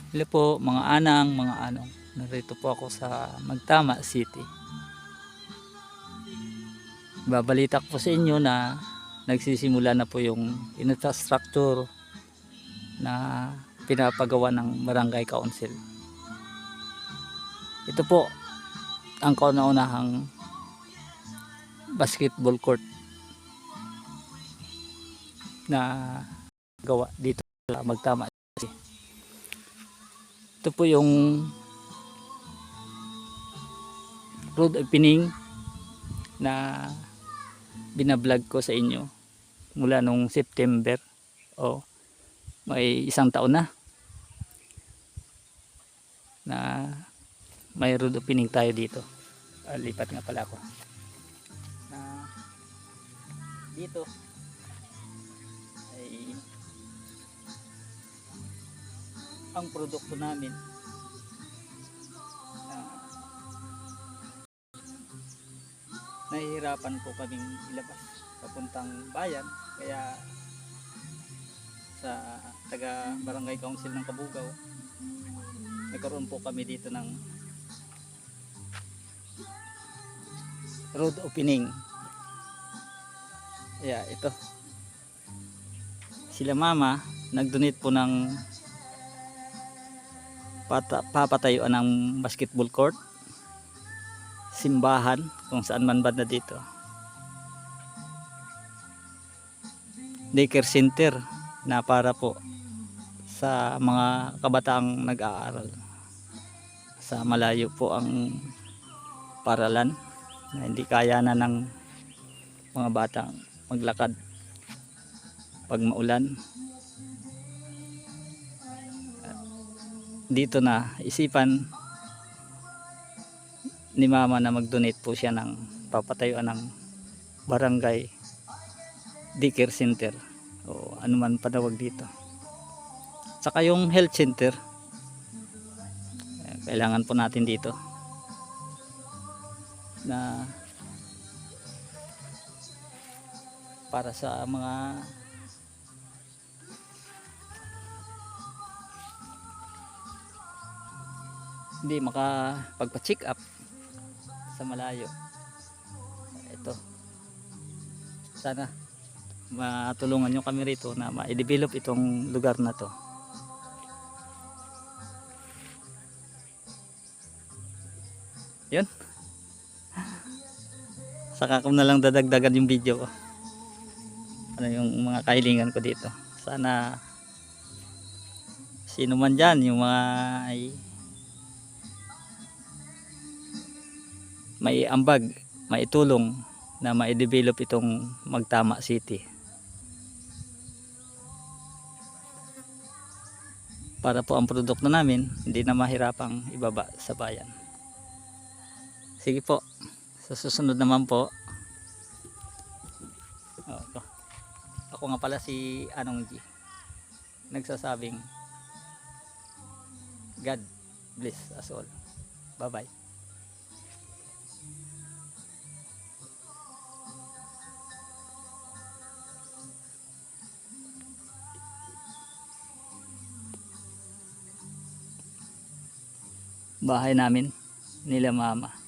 Hello po mga anang, mga anong. Narito po ako sa Magtama City. Babalita ko po sa inyo na nagsisimula na po yung infrastructure na pinapagawa ng Barangay Council. Ito po ang kauna-unahang basketball court na gawa dito sa Magtama City. Ito po yung road opening na binablog ko sa inyo mula nung September. May isang taon na may road opening tayo dito. Lipat nga pala ako na dito ay ang produkto namin na nahihirapan po kaming ilabas papuntang bayan, kaya sa taga Barangay Council ng Kabugaw nagkaroon po kami dito ng road opening. Ito sila mama nag-donate po ng papatayuan ng basketball court, simbahan kung saan man banda dito, daycare center na para po sa mga kabataang nag-aaral sa malayo po ang paralan na hindi kaya na ng mga batang maglakad pag maulan. Dito na isipan ni mama na mag-donate po siya ng papatayuan ng barangay daycare center o ano man panawag dito, saka yung health center. Kailangan po natin dito na para sa mga hindi makapagpa-check up sa malayo. Ito, sana matulungan nyo kami rito na ma-develop itong lugar na to. Yun, saka ko na lang dadagdagan yung video ko, ano yung mga kahilingan ko dito. Sana sino man dyan, yung mga may ambag, may tulong na ma-develop itong Magtama City para po ang produkto namin hindi na mahirapang ibaba sa bayan. Sige po, sa susunod naman po. Ako nga pala si Anong G, nagsasabing God bless us all. Bye bye. Bahay namin nila mama.